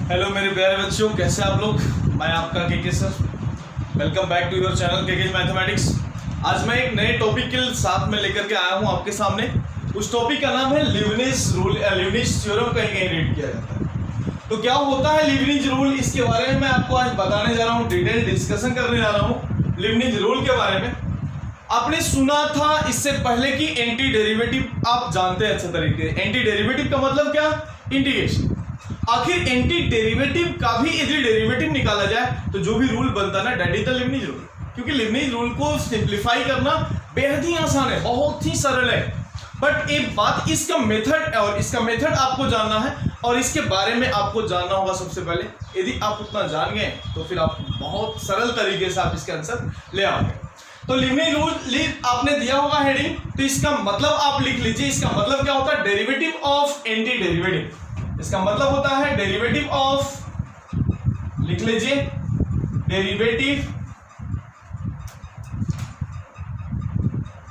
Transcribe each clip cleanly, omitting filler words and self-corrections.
Hello मेरे प्यारे बच्चों, कैसे आप लोग। मैं आपका के sir, welcome back to your channel के मैथमेटिक्स। आज मैं एक नए टॉपिक के साथ में लेकर के आया हूं आपके सामने। उस टॉपिक का नाम है लीबनिज़ रूल। लीबनिज़ थ्योरम कहीं कहीं रीड किया जाता है। तो क्या होता है लीबनिज़ रूल, इसके बारे में मैं आपको आज बताने जा रहा हूँ, डिटेल डिस्कशन करने जा रहा हूँ लीबनिज़ रूल के बारे में। आपने सुना था इससे पहले कि एंटी डेरिवेटिव आप जानते हैं अच्छे तरीके से। एंटी डेरिवेटिव का मतलब क्या? इंटीग्रेशन। आखिर एंटी डेरिवेटिव का भी यदि डेरिवेटिव निकाला जाए तो जो भी रूल बनता है ना, that is the Leibniz rule. क्योंकि लीबनिज़ रूल को सिंप्लीफाई करना बेहद ही आसान है, बहुत ही सरल है। बट एक बात, इसका मेथड आपको जानना है और इसके बारे में आपको जानना होगा सबसे पहले। यदि आप उतना जान गए तो फिर आप बहुत सरल तरीके से आप इसके आंसर ले आओगे। तो लीबनिज़ रूल आपने दिया होगा हेडिंग, तो इसका मतलब आप लिख लीजिए। इसका मतलब क्या होता है? Derivative of anti derivative. इसका मतलब होता है डेरिवेटिव ऑफ, लिख लीजिए,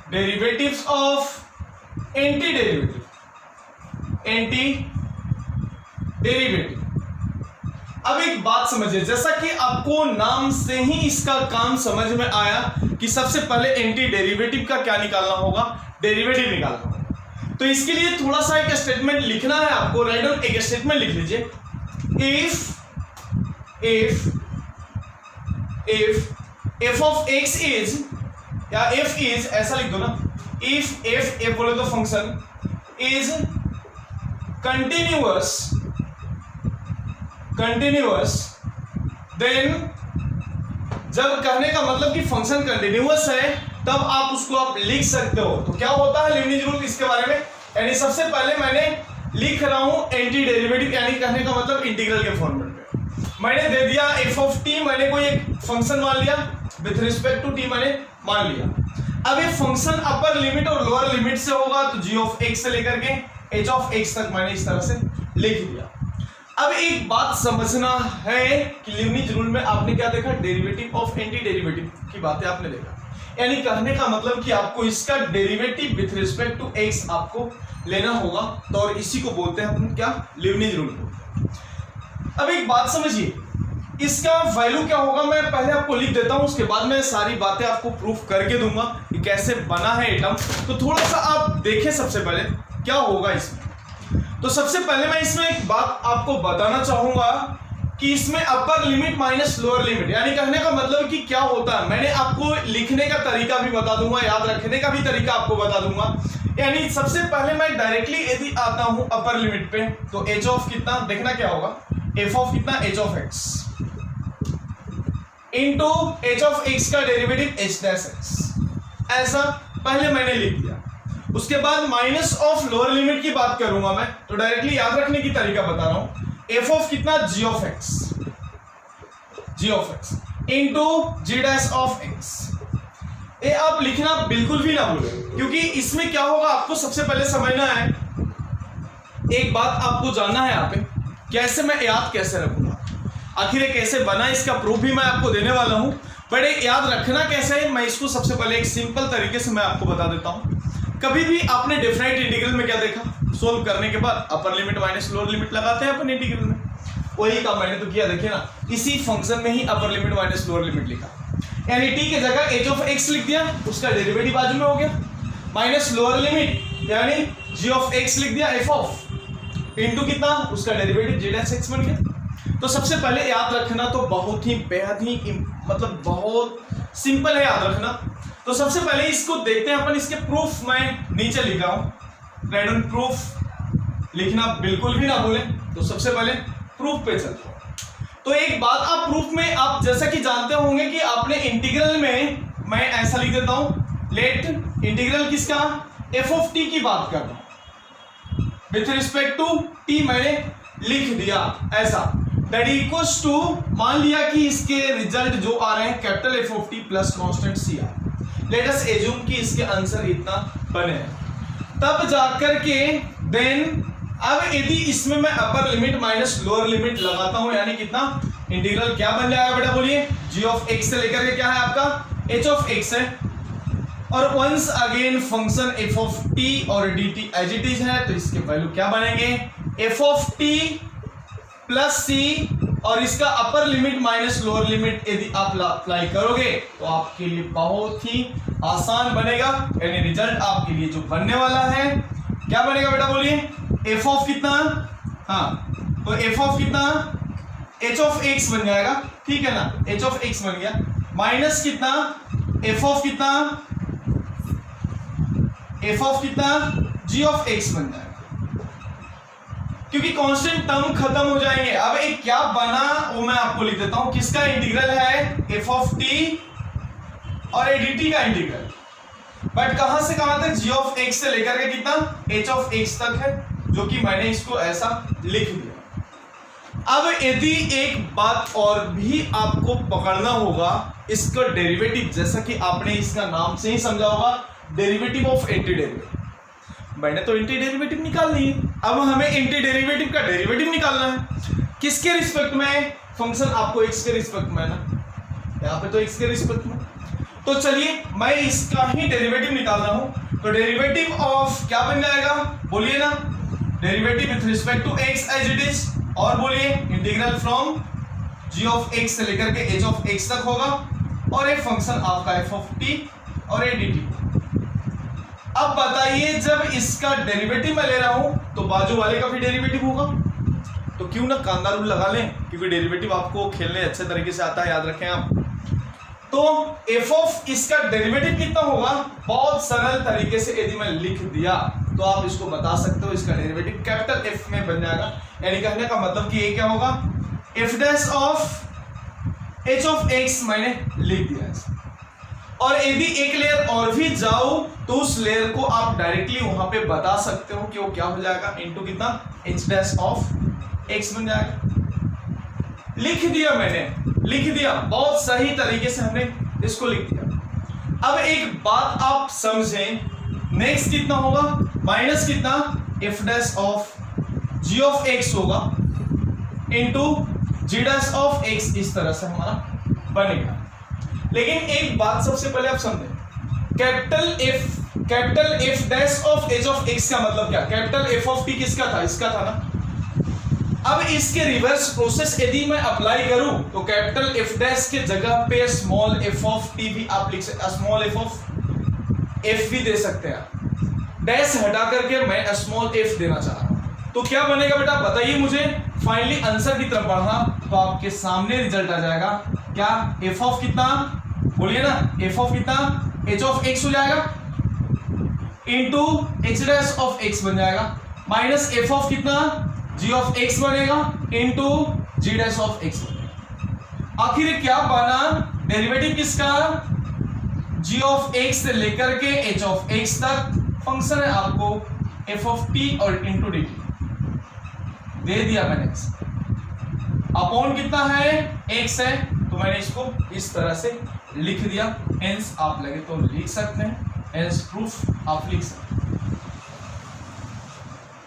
डेरिवेटिव्स ऑफ एंटी डेरिवेटिव। अब एक बात समझिए, जैसा कि आपको नाम से ही इसका काम समझ में आया कि सबसे पहले एंटी डेरिवेटिव का क्या निकालना होगा, डेरिवेटिव निकालना होगा। तो इसके लिए थोड़ा सा एक स्टेटमेंट लिखना है आपको। राइट डाउन एक स्टेटमेंट लिख लीजिए। If f of x is, या f इज, ऐसा लिख दो ना, इफ f बोले तो फंक्शन इज कंटिन्यूअस, देन, जब कहने का मतलब कि फंक्शन कंटिन्यूअस है तब आप उसको आप लिख सकते हो। तो क्या होता है लीबनिज़ रूल इसके बारे में, यानी सबसे पहले मैंने लिख रहा हूं एंटी डेरिवेटिव, यानी कहने का मतलब इंटीग्रल के फॉर्मेट में मैंने दे दिया f ऑफ t। मैंने कोई एक फंक्शन मान लिया विथ रिस्पेक्ट टू t, मैंने मान लिया। अब ये फंक्शन अपर लिमिट और लोअर लिमिट से होगा, तो g ऑफ x से लेकर के h ऑफ x तक मैंने इस तरह से लिख दिया। अब एक बात समझना है कि लीबनिज़ रूल में आपने क्या देखा, डेरिवेटिव ऑफ एंटी डेरिवेटिव की बातें आपने देखा। यानी कहने का मतलब कि आपको इसका derivative with respect to x आपको लेना होगा, तो और इसी को बोलते हैं अपन क्या, लीबनिज़ रूल को। अब एक बात समझिए, इसका वैल्यू क्या होगा, मैं पहले आपको लिख देता हूं, उसके बाद मैं सारी बातें आपको प्रूफ करके दूंगा कि कैसे बना है ये टर्म। तो थोड़ा सा आप देखें सबसे पहले क्या होगा इसमें। तो सबसे पहले मैं इसमें एक बात आपको बताना चाहूंगा कि इसमें अपर लिमिट माइनस लोअर लिमिट, यानी कहने का मतलब कि क्या होता है, मैंने आपको लिखने का तरीका भी बता दूंगा, याद रखने का भी तरीका आपको बता दूंगा। यानी सबसे पहले मैं डायरेक्टली यदि आता हूं अपर लिमिट पे, तो h ऑफ कितना, देखना क्या होगा, f ऑफ कितना, h of x into h of x का डेरिवेटिव h डैश x, ऐसा पहले मैंने लिख दिया। उसके बाद माइनस ऑफ लोअर लिमिट की बात करूंगा मैं, तो डायरेक्टली याद रखने की तरीका बता रहा हूं, f ऑफ कितना, g of x into g dash of x। ये आप लिखना बिल्कुल भी ना भूलें, क्योंकि इसमें क्या होगा आपको सबसे पहले समझना है। एक बात आपको जानना है यहाँ पे, कैसे मैं याद कैसे रखूंगा, आखिर ये कैसे बना, इसका प्रूफ भी मैं आपको देने वाला हूं। बट याद रखना कैसे है, मैं इसको सबसे पहले एक सिंपल तरीके से मैं आपको बता देता हूं। कभी भी आपने डेफिनेट इंटीग्रल में क्या देखा, सोल्व करने के बाद अपर लिमिट माइनस लोअर लिमिट लगाते हैं अपन इंटीग्रल में, वही काम मैंने तो किया। देखिए ना, इसी फंक्शन में ही upper limit minus lower limit लिखा, यानी t की जगह h ऑफ x लिख दिया, उसका डेरिवेटिव बाजू में हो गया, माइनस लोअर लिमिट यानी g ऑफ x लिख दिया, f ऑफ इंटू कितना, उसका डेरिवेटिव g डैश x बन गया। तो सबसे पहले याद रखना तो बहुत ही बेहद ही मतलब बहुत सिंपल है याद रखना। तो सबसे पहले इसको देखते हैं अपन, इसके प्रूफ मैं नीचे लिखा हूं, राइट ऑन प्रूफ लिखना बिल्कुल भी ना भूलें। तो सबसे पहले प्रूफ पे चलते हैं। तो एक बात, आप प्रूफ में आप जैसा कि जानते होंगे कि आपने इंटीग्रल में, मैं ऐसा लिख देता हूं, लेट इंटीग्रल किसका, f ऑफ t की बात कर रहा हूं, विथ रिस्पेक्ट टू t मैंने लिख दिया ऐसा, दैट इक्वल्स टू, मान लिया कि इसके रिजल्ट जो आ रहे हैं capital F of t plus constant CR। Let us assume कि इसके आंसर इतना बने हैं, तब जाकर के देन, अब यदि इसमें मैं अपर लिमिट माइनस लोअर लिमिट लगाता हूं, यानी कितना, इंटीग्रल क्या बन जाएगा बेटा, बोलिए, g ऑफ x से लेकर के क्या है आपका, h ऑफ x है, और once again function f of t और dt एज इट इज है, तो इसके वैल्यू क्या बनेंगे, f of t plus C और इसका upper limit minus lower limit यदि आप अप्लाई करोगे तो आपके लिए बहुत ही आसान बनेगा। यानी रिजल्ट आपके लिए जो बनने वाला है क्या बनेगा बेटा बोलिए, एफ ऑफ कितना, हाँ तो एफ ऑफ कितना, एच ऑफ एक्स बन जाएगा, ठीक है ना, एच ऑफ एक्स बन गया, माइनस कितना, एफ ऑफ कितना, एफ ऑफ कितना, जी ऑफ एक्स बन जाएगा। क्योंकि कांस्टेंट टर्म खत्म हो जाएंगे। अब एक क्या बना वो मैं आपको लिख देता हूं, किसका इंटीग्रल है, एफ ऑफ टी और एडीटी का इंटीग्रल, बट कहां से कहां तक, जी ऑफ एक्स से लेकर के कितना, एच ऑफ एक्स तक है, जो कि मैंने इसको ऐसा लिख दिया। अब यदि एक बात और भी आपको पकड़ना होगा, इसका डेरिवेटिव, जैसा कि आपने इसका नाम से ही समझा होगा, डेरिवेटिव ऑफ एंटी डेरिवेटिव। मैंने तो एंटी डेरिवेटिव निकाल ली, अब हमें एंटी डेरिवेटिव का डेरिवेटिव निकालना है। किसके रिस्पेक्ट में, फंक्शन आपको एक्स के रिस्पेक्ट में ना, यहाँ पे तो एक्स के रिस्पेक्ट में, तो चलिए मैं इसका ही डेरिवेटिव निकाल रहा हूं। तो डेरिवेटिव ऑफ क्या बन जाएगा बोलिए ना, derivative with respect to x as it is, और बोलिए integral from g of x से लेकर के एच ऑफ एक्स तक होगा, और एक फंक्शन आपका एफ ऑफ टी और ए डी टी। अब बताइए जब इसका डेरिवेटिव मैं ले रहा हूं तो बाजू वाले का भी डेरिवेटिव होगा, तो क्यों ना कांदा रूल लगा लें, क्योंकि डेरिवेटिव आपको खेलने अच्छे तरीके से आता है, याद रखें आप। तो एफ ऑफ इसका डेरिवेटिव कितना होगा, बहुत सरल तरीके से यदि मैं लिख दिया तो आप इसको बता सकते हो, इसका डेरिवेटिव कैपिटल एफ में बन जाएगा। यानी कहने का मतलब कि ये क्या होगा, F dash of H of x मैंने लिख दिया है। और यदि एक लेयर और भी जाओ तो उस लेयर को आप डायरेक्टली वहां पे बता सकते हो कि वो क्या हो जाएगा, इनटू कितना, एच डैश ऑफ एक्स बन जाएगा। लिख दिया मैंने, लिख दिया, बहुत सही तरीके से हमने इसको लिख दिया। अब एक बात आप समझें, नेक्स्ट कितना होगा, माइनस कितना, f dash of g of x होगा into g dash of x, इस तरह से हमारा बनेगा। लेकिन एक बात सबसे पहले आप समझें, capital f dash of H of x का मतलब क्या, कैपिटल एफ ऑफ टी किसका था, इसका था ना। अब इसके रिवर्स प्रोसेस यदि मैं अप्लाई करूं तो कैपिटल एफ डैश के जगह पे स्मॉल एफ ऑफ टी भी आप लिख सकते, स्मॉल एफ ऑफ एफ भी दे सकते हैं। डैश हटा करके मैं स्मॉल एफ देना चाह रहा हूं, तो क्या बनेगा बेटा बताइए मुझे। फाइनली आंसर की तरफ बढ़ा तो आपके सामने रिजल्ट आ जाएगा, क्या, एफ ऑफ कितना बोलिए ना, एफ ऑफ कितना, एच ऑफ एक्स हो जाएगा into h dash of x बन जाएगा, माइनस एफ ऑफ कितना, जी ऑफ एक्स बनेगा into g dash of x बनेगा। आखिर क्या बना, डेरिवेटिव किसका, जी ऑफ एक्स से लेकर के एच ऑफ एक्स तक, फंक्शन है आपको एफ ऑफ टी और इनटू डी टी दे दिया मैंने। अपॉन कितना है, एक्स है, तो मैंने इसको इस तरह से लिख दिया। हेंस आप लगे तो लिख सकते हैं, हेंस प्रूफ आप लिख सकते हैं।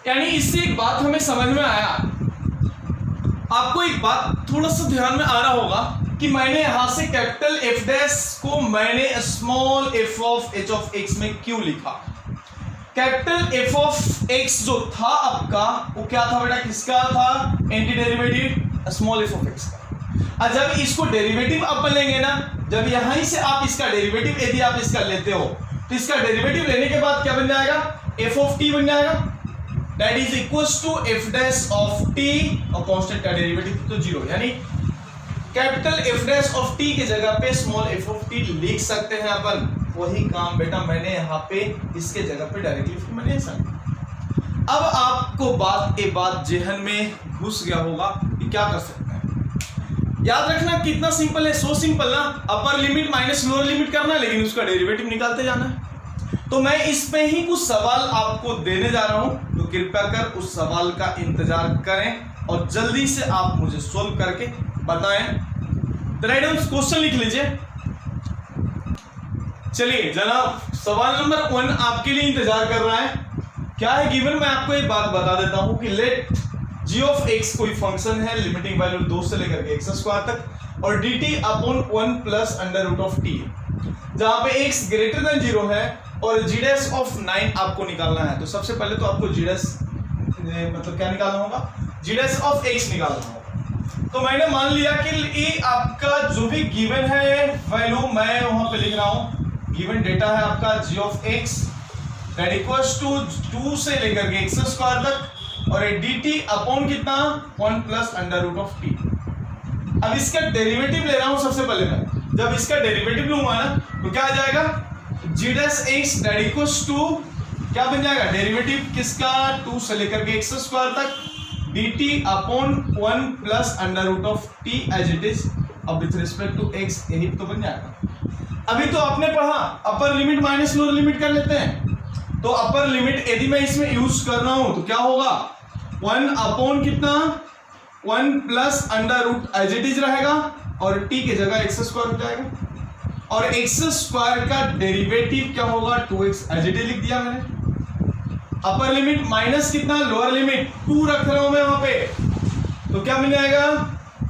यानी इससे एक बात हमें समझ में आया, आपको एक बात थोड़ा सा ध्यान में आ रहा होगा कि मैंने यहां से कैपिटल एफ डैश को मैंने small F of H of x में क्यों लिखा। कैपिटल एफ ऑफ एक्स जो था आपका वो क्या था बेटा, किसका था, anti derivative small F of x का। और जब इसको डेरिवेटिव आप लेंगे ना, जब यहां से आप इसका डेरिवेटिव यदि आप इसका लेते हो तो इसका डेरिवेटिव लेने के बाद क्या बन जाएगा, एफ ऑफ टी बन जाएगा, that is equals to f dash of t, और कांस्टेंट का डेरिवेटिव तो जीरो। यानी capital f dash of t की जगह पे स्मॉल एफ ऑफ टी लिख सकते हैं अपन। वही काम बेटा मैंने यहाँ पे इसके जगह पे डायरेक्टली मैंने ऐसा। अब आपको बात जेहन में घुस गया होगा कि क्या कर सकते हैं। याद रखना कितना सिंपल है, सो सिंपल ना, अपर लिमिट माइनस लोअर लिमिट करना है, लेकिन उसका डेरिवेटिव निकालते जाना है। तो मैं इस पे ही कुछ सवाल आपको देने जा रहा हूं, तो कृपया कर उस सवाल का इंतजार करें और जल्दी से आप मुझे सोल्व करके बताएं। तो राइट आंसर क्वेश्चन लिख लीजिए। चलिए जनाब, सवाल नंबर 1 आपके लिए इंतजार कर रहा है। क्या है गिवन, मैं आपको एक बात बता देता हूं कि लेट जी ऑफ एक्स कोई फंक्शन है, लिमिटिंग वैल्यू 2 से लेकर के एक्स स्क्वायर तक, और d t upon 1 plus under root of t, जहां पे एक्स ग्रेटर देन 0 है और जी डैश ऑफ 9 आपको निकालना है। तो सबसे पहले तो आपको जी डैश मतलब क्या निकालना होगा, जी डैश ऑफ एक्स निकालना होगा। तो मैंने मान लिया कि ये आपका जो भी गिवन है वैल्यू मैं वहां पे लिख रहा हूं। गिवन डेटा है आपका g of x that equals to 2 से लेकर के एक्स स्क्वायर तक और डी टी अपॉन कितना 1 plus under root of t. अब इसका डेरिवेटिव ले रहा हूं सबसे पहले मैं। जब इसका डेरिवेटिव लूंगा ना तो क्या आ जाएगा g dash x that equals to क्या बन जाएगा डेरिवेटिव किसका 2 से लेकर के एक्स स्क्वायर तक dt upon 1 plus under root of t as it is. अब विथ रिस्पेक्ट टू x यही तो बन जाएगा। अभी तो आपने पढ़ा upper limit minus lower limit कर लेते हैं। तो अपर लिमिट यदि मैं इसमें यूज कर रहा हूं तो क्या होगा 1 अपॉन कितना 1 plus under root as it is रहेगा और t की जगह x स्क्वायर हो जाएगा और x स्क्वायर का डेरिवेटिव क्या होगा 2x एज इट इज लिख दिया मैंने। अपर लिमिट माइनस कितना लोअर लिमिट 2 रख रहा हूं मैं वहां पे तो क्या मिल जाएगा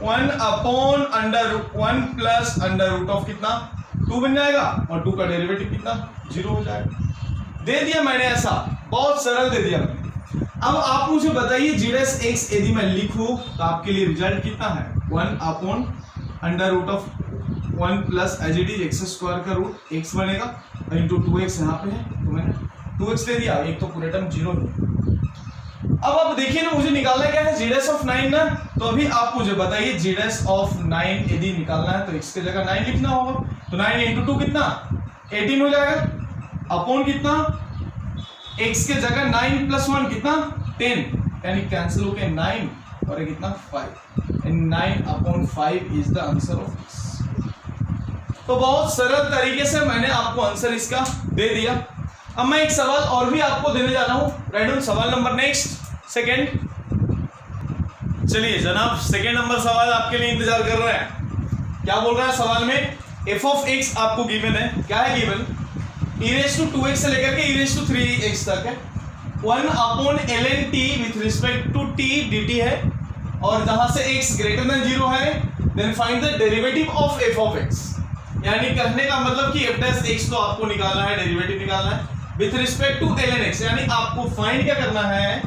1 upon under 1 plus under root of कितना 2 बन जाएगा और 2 का डेरिवेटिव कितना 0 हो जाएगा। दे दिया मैंने ऐसा बहुत सरल दे दिया मैंने। अब आप मुझे बताइए जी डैश एक्स यदि मैं लिखूं तो आपके लिए रिजल्ट कितना है 1 upon under root of 1 plus as it is x square का रूट x बनेगा इंटू 2x यहाँ पे है तो मैंने 2x दे दिया। एक तो पूरे टर्म 0 है। अब आप देखिए ना मुझे निकालना क्या है जी डैश ऑफ 9 ना। तो अभी आप मुझे बताइए जी डैश ऑफ 9 यदि निकालना है तो x की जगह 9 लिखना होगा तो 9 इंटू 2 कितना 18 हो जाएगा अपॉन कितना x के जगह 9 प्लस 1 कितना 10 यानी कैंसिल हो गया 9 और कितना 5 and 9 upon 5 is the answer of x। तो बहुत सरल तरीके से मैंने आपको आंसर इसका दे दिया। अब मैं एक सवाल और भी आपको देने जा रहा हूं राइट ऑन सवाल नंबर नेक्स्ट सेकंड। चलिए जनाब सेकंड नंबर सवाल आपके लिए इंतजार कर रहा है। क्या बोल रहा है सवाल में f ऑफ x आपको गिवन है। क्या है given e raise to 2x से लेकर के e रेज़ टू 3x तक है 1 upon ln t with respect to t dt है और जहां से x ग्रेटर देन 0 है then find the derivative of f of x। यानी कहने का मतलब कि f डैश x तो आपको निकालना है डेरिवेटिव निकालना है with respect to ln x यानी आपको फाइंड क्या करना है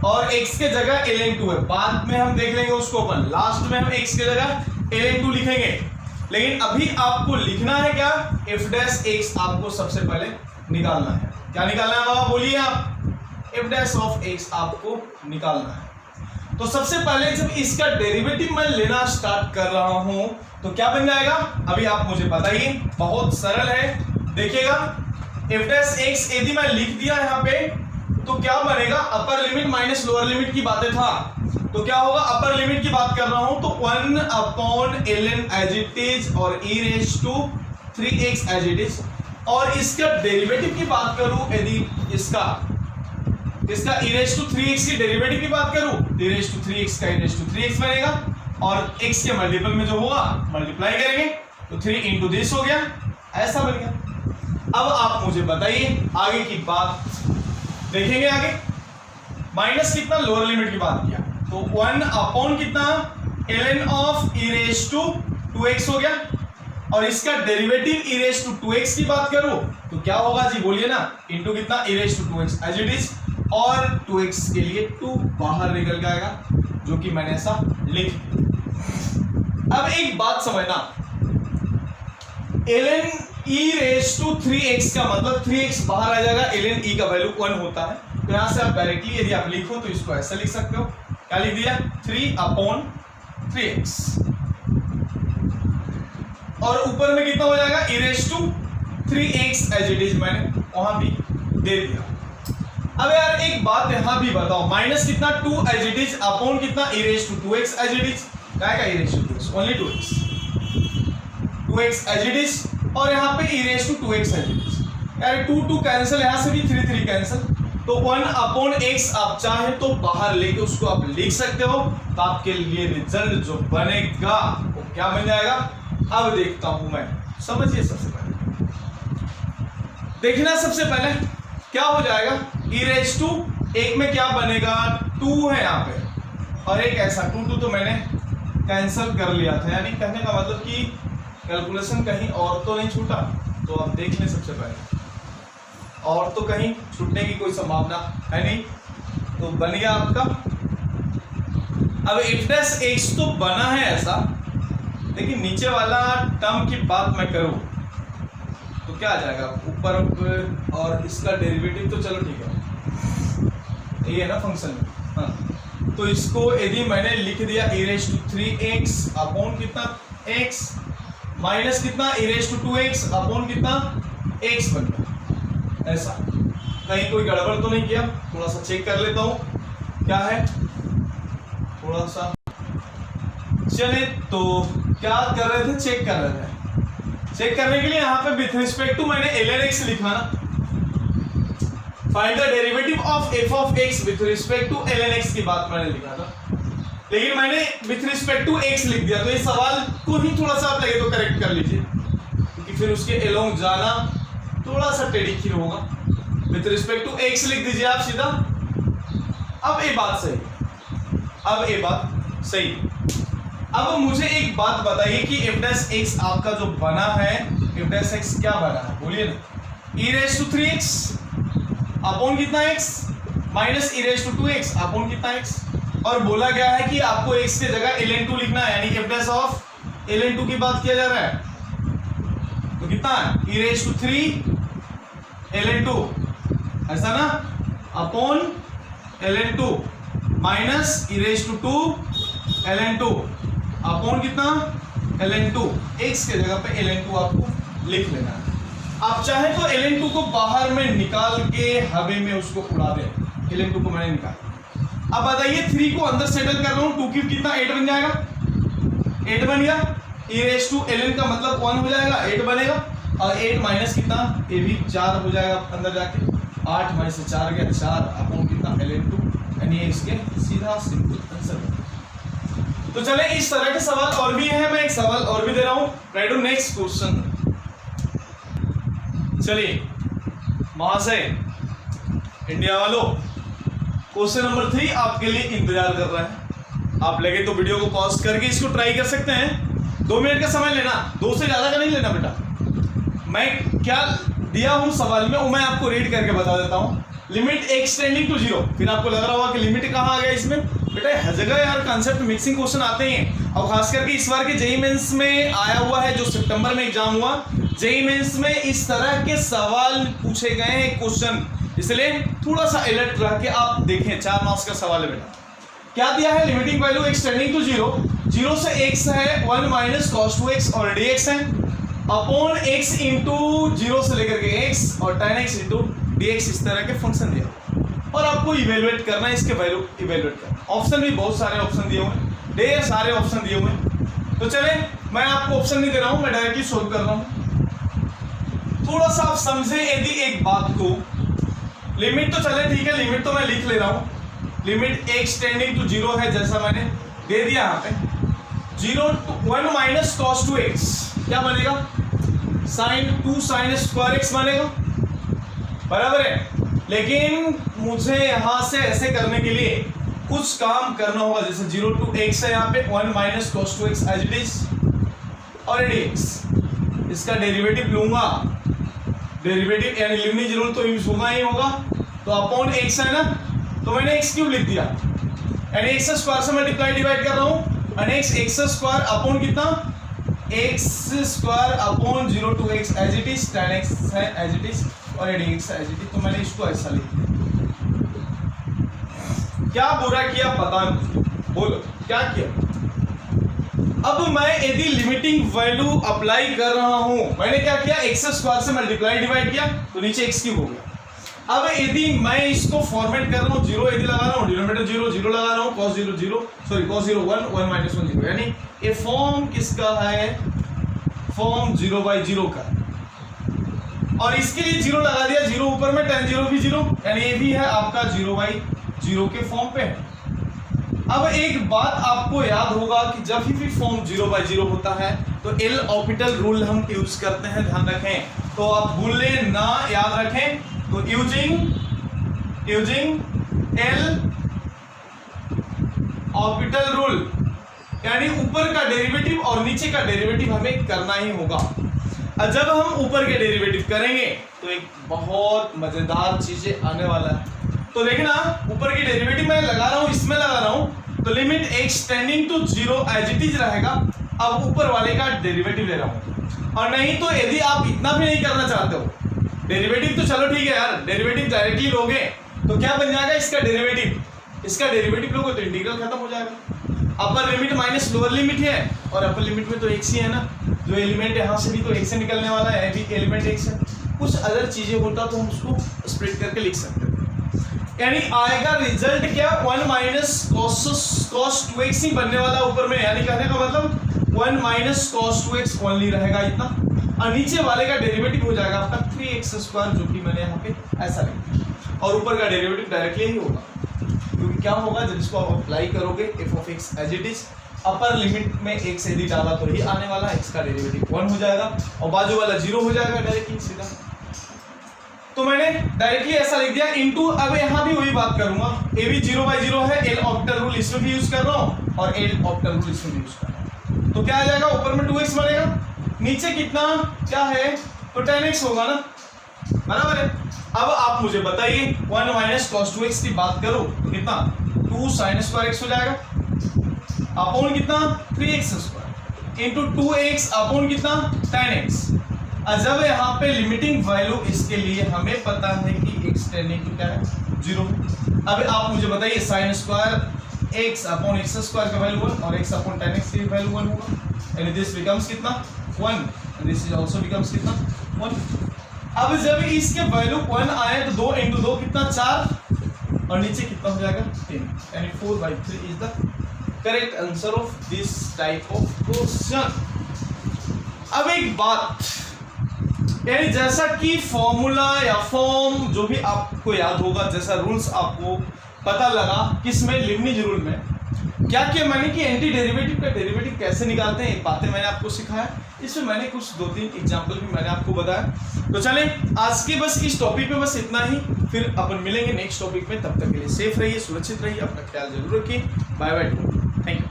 और x के जगह ln 2 है बाद में हम देख लेंगे उसको अपन लास्ट में हम x के जगह ln 2 लिखेंगे लेकिन अभी आपको लिखना है क्या f डैश x आपको सबसे पहले निकालना है। क्या निकालना है बाबा बोलिए आप f डैश ऑफ x आपको निकालना है। तो सबसे पहले जब इसका डेरिवेटिव मैं लेना स्टार्ट कर रहा हूं तो क्या बन जाएगा अभी आप मुझे बताइए बहुत सरल है देखिएगा f डैश x यदि मैं लिख दिया यहाँ पे तो क्या बनेगा अपर लिमिट माइनस लोअर लिमिट की बातें था तो क्या होगा अपर लिमिट की बात कर रहा हूं तो 1 upon ln as it is और e raise to 3x as it is और इसका डेरिवेटिव की बात करूं यदि इसका e रेज़ टू 3x की डेरिवेटिव की बात करूं e रेज़ टू 3x का e रेज़ टू 3x बनेगा और x के मल्टीपल में जो होगा मल्टीप्लाई करेंगे तो 3 इंटू दिस हो गया ऐसा बन गया। अब आप मुझे बताइए आगे की बात देखेंगे। आगे माइनस कितना लोअर लिमिट की बात किया तो 1 अपॉन कितना ln of e raise to 2x हो गया और इसका derivative e raise to 2x की बात करूं तो क्या होगा जी बोलिए ना इंटू कितना e raise to 2x as it is और 2x के लिए 2 बाहर निकल जाएगा जो कि मैंने ऐसा लिख दिया। अब एक बात समझना ln e raise to 3x का मतलब 3x बाहर आ जाएगा ln e का वैल्यू 1 होता है तो यहां से आप डायरेक्टली यदि आप लिखो तो इसको ऐसा लिख सकते हो। क्या लिख दिया 3 अपॉन 3x और ऊपर में कितना हो जाएगा e raise to 3x as it is मैंने वहां भी दे दिया। अब यार एक बात यहां भी बताओ माइनस कितना 2 एज इट इज अपॉन कितना e raise to 2x as it is क्या का e raise to 2x only 2x as it is और यहाँ पे e raise to 2x as it is यार 2 कैंसिल यहां से भी 3 कैंसिल तो 1 अपॉन x आप चाहे तो बाहर लेके उसको आप लिख सकते हो तो आपके लिए रिजल्ट जो बनेगा वो क्या बन जाएगा। अब देखता हूं मैं समझिए सबसे पहले देखना सबसे पहले क्या हो जाएगा e रेज़ टू एक में क्या बनेगा 2 है यहाँ पे और एक ऐसा 2 तो मैंने कैंसिल कर लिया था यानी कहने का मतलब कि कैलकुलेशन कहीं और तो नहीं छूटा तो अब देख लें सबसे पहले और तो कहीं छूटने की कोई संभावना है नहीं तो बन गया आपका अब इफ डैश एक्स तो बना है ऐसा, लेकिन नीचे वाला टर्म की बात मैं करूं तो क्या आ जाएगा, ऊपर और इसका डेरिवेटिव तो चलो ठीक है, ये है ना फंक्शन में। हाँ, तो इसको यदि मैंने लिख दिया e⁻³ अपॉन कितना x माइनस कितना e⁻²x अपॉन कितना x बन गया। ऐसा कहीं कोई गड़बड़ तो नहीं किया? थोड़ा सा चेक कर लेता हूं क्या है, थोड़ा सा चले। तो क्या कर रहे थे, चेक कर रहे थे। चेक करने के लिए यहाँ पे विथ रिस्पेक्ट टू मैंने ln x लिखा ना, find the derivative of f of x with respect to ln x की बात मैंने लिखा था, लेकिन मैंने विथ रिस्पेक्ट टू x लिख दिया। तो इस सवाल को ही थोड़ा सा आप लगे तो करेक्ट कर लीजिए, क्योंकि फिर उसके अलोंग जाना थोड़ा सा टेढ़ी खीर होगा। विथ रिस्पेक्ट टू x लिख दीजिए आप सीधा। अब ये बात सही, अब ये बात सही। अब मुझे एक बात बताइए कि f डैश x आपका जो बना है, f डैश x क्या बना है, बोलिए ना। e⁻³ अपॉन कितना x माइनस e⁻²x अपॉन कितना x, और बोला गया है कि आपको x की जगह ln2 लिखना है, यानी f डैश ऑफ ln2 की बात किया जा रहा है। तो कितना है e⁻³ ln2, ऐसा ना, upon ln2 minus e⁻² ln2 upon कितना ln2, x के जगह पे ln2 आपको लिख लेना है। आप चाहे तो ln2 को बाहर में निकाल के हवे में उसको उड़ा दें, ln2 को मैंने निकाला। अब बताइए 3 को अंदर सेटल कर रहा हूं, 2 क्यूब कितना 8 बन जाएगा, 8 बन गया। e⁻ln का मतलब 1 हो जाएगा, 8 बनेगा, और 8 माइनस कितना, ये भी 4 हो जाएगा अंदर जाके, 8 माइनस से 4 गया 4 अपॉन कितना ln2, यानी इसके सीधा सिंपल आंसर। तो चले, इस तरह के सवाल और भी हैं, मैं एक सवाल और भी दे रहा हूं, राइट टू नेक्स्ट क्वेश्चन। चलिए महाशय, इंडिया वालों, क्वेश्चन नंबर 3 आपके लिए इंतजार कर रहा है। आप लगे तो वीडियो को पॉज करके इसको ट्राई कर सकते हैं। 2 मिनट का समय लेना, 2 से ज्यादा का नहीं लेना बेटा। मैं क्या दिया हूं सवाल में वो मैं आपको रीड करके बता देता हूं। लिमिट x टेंडिंग टू 0, फिर आपको लग रहा होगा कि लिमिट कहाँ आ गया इसमें, बेटा हर जगह यार कंसेप्ट मिक्सिंग क्वेश्चन आते हैं। और खास करके इस बार के जेईई मेंस में आया हुआ है, जो सितंबर में एग्जाम हुआ, जेईई मेंस में इस तरह के सवाल पूछे गए हैं क्वेश्चन, इसलिए थोड़ा सा अलर्ट रह के आप देखें। 4 मार्क्स का सवाल है बेटा। क्या दिया है, limiting value x tending to 0, 0 से x है 1 minus cos 2x already x है, अपॉन x इंटू 0 से लेकर के x और tan x इंटू dx, इस तरह के फंक्शन दिया और आपको इवेलुएट करना है, इसके वैल्यू इवेलुएट करना। ऑप्शन भी बहुत सारे ऑप्शन दिए हुए हैं, ढेर सारे ऑप्शन दिए हुए हैं। तो चले, मैं आपको ऑप्शन नहीं दे रहा हूं, मैं डायरेक्टली सोल्व कर रहा हूं। थोड़ा सा आप समझे यदि एक बात को, लिमिट तो चले ठीक है, लिमिट तो मैं लिख ले रहा हूं। लिमिट x टेंडिंग टू 0 है, जैसा मैंने दे दिया यहाँ पे, 0 to 1 माइनस cos 2x क्या बनेगा,2 sin स्क्वायर x बनेगा, बराबर है। लेकिन मुझे यहां से ऐसे करने के लिए कुछ काम करना होगा, जैसे 0 to x है, यहाँ पे 1 minus cos 2x as it is already x, इसका डेरिवेटिव लूंगा, डेरिवेटिव यानी लीबनिज़ रूल तो यूज होगा ही होगा, तो अपॉन x है ना, तो मैंने x क्यूब लिख दिया, यानी x स्क्वायर से मल्टीप्लाई डिवाइड कर रहा हूं, यानी x स्क्वायर अपॉन कितना, x square upon 0 to x as it is, tan x है एज इट इज और x एज इट इज, तो मैंने इसको ऐसा लिख दिया। क्या बुरा किया पता नहीं, बोलो क्या किया। अब मैं यदि लिमिटिंग वैल्यू अप्लाई कर रहा हूं, मैंने क्या किया, x स्क्वायर से मल्टीप्लाई डिवाइड किया तो नीचे x क्यूब हो गया। अब यदि मैं इसको फॉर्मेट कर रहा हूं, 0 यदि लगा रहा हूं, डिनोमिनेटर 0 0 लगा रहा हूं, cos 0 0 सॉरी cos 0 1 1 माइनस 1 0, यानी ये फॉर्म किसका है, फॉर्म 0/0 का, और इसके लिए 0 लगा दिया, 0 ऊपर में tan 0 भी 0, यानी ये भी है आपका 0/0 के फॉर्म पे है। अब एक बात आपको याद होगा कि जब भी फॉर्म 0/0 होता है तो एल ऑर्बिटल रूल हम यूज करते हैं, ध्यान रखें, तो आप भूले ना, याद रखें। तो यूजिंग एल ऑर्बिटल रूल, यानी ऊपर का डेरिवेटिव और नीचे का डेरिवेटिव हमें करना ही होगा। और जब हम ऊपर के डेरिवेटिव करेंगे तो एक बहुत मजेदार चीजें आने वाला है। तो देखना, ऊपर की डेरिवेटिव मैं लगा रहा हूं, इसमें लगा रहा हूं, तो limit x tending to 0 as it is रहेगा। अब ऊपर वाले का डेरिवेटिव ले रहा हूं। और नहीं तो यदि आप इतना भी नहीं करना चाहते हो, डेरिवेटिव तो चलो ठीक है यार, डेरिवेटिव डायरेक्टली लोगे तो क्या बन जाएगा इसका डेरिवेटिव, इसका डेरिवेटिव लोगे तो इंटीग्रल खत्म हो जाएगा। अपर लिमिट माइनस लोअर लिमिट है, और अपर लिमिट में तो x ही है ना, जो एलिमेंट यहाँ से भी तो x से निकलने वाला है, भी एलिमेंट x है। कुछ अदर चीजें होता तो हम उसको स्प्लिट करके लिख सकते थे। यानी आएगा रिजल्ट क्या, 1 माइनस cos 2x ही बनने वाला ऊपर में, यानी कहने का मतलब 1 माइनस cos 2x ओनली रहेगा इतना, और नीचे वाले का डेरिवेटिव हो जाएगा आपका 3x², जो कि मैंने यहाँ पे ऐसा लिखा, और ऊपर का डेरिवेटिव डायरेक्टली ही होगा। क्योंकि क्या होगा जब इसको आप अप्लाई करोगे f of x as it is, upper limit में x यदि डाला तो ही आने वाला, x का डेरिवेटिव 1 हो जाएगा और बाजू वाला 0 हो जाएगा डायरेक्टली सीधा। तो मैंने डायरेक्टली ऐसा लिख दिया इनटू, अब यहाँ भी वही बात करूंगा, a भी 0/0 है, एल ऑप्टर रूल इसमें भी यूज कर रहा हूँ और एल ऑप्टर रूल इसमें भी यूज कर रहा हूँ। तो क्या आ जाएगा, ऊपर में 2x बनेगा, नीचे कितना क्या है तो 10x होगा ना, बराबर है। अब आप मुझे बताइए 1 माइनस cos 2x की बात करो तो कितना 2 sin² x हो जाएगा, अपॉन कितना 3x² इंटू 2x अपॉन कितना 10x। जब यहाँ पे लिमिटिंग वैल्यू इसके लिए हमें पता है कि x टेंडिंग टू क्या है 0। अब आप मुझे बताइए sin² x अपॉन x² का वैल्यू 1 और x अपॉन 10x की वैल्यू 1 होगा, यानी दिस बिकम्स कितना 1, दिस इज आल्सो बिकम्स कितना 1। अब जब इसके वैल्यू 1 आए तो 2 इंटू 2 कितना 4, और नीचे कितना हो जाएगा 3, यानी 4/3 is the correct answer of this type of question. अब एक बात, यानी जैसा कि फॉर्मूला या फॉर्म जो भी आपको याद होगा, जैसा रूल्स आपको पता लगा किसमें लिबनिज रूल में क्या किया मैंने कि एंटी डेरिवेटिव का डेरिवेटिव कैसे निकालते हैं, एक बातें मैंने आपको सिखाया। इसमें मैंने कुछ 2-3 एग्जांपल भी मैंने आपको बताया। तो चलें आज के बस इस टॉपिक पे बस इतना ही, फिर अपन मिलेंगे नेक्स्ट टॉपिक में। तब तक के लिए सेफ रहिए, सुरक्षित रहिए, अपना ख्याल जरूर रखिए। Bye bye, thank you.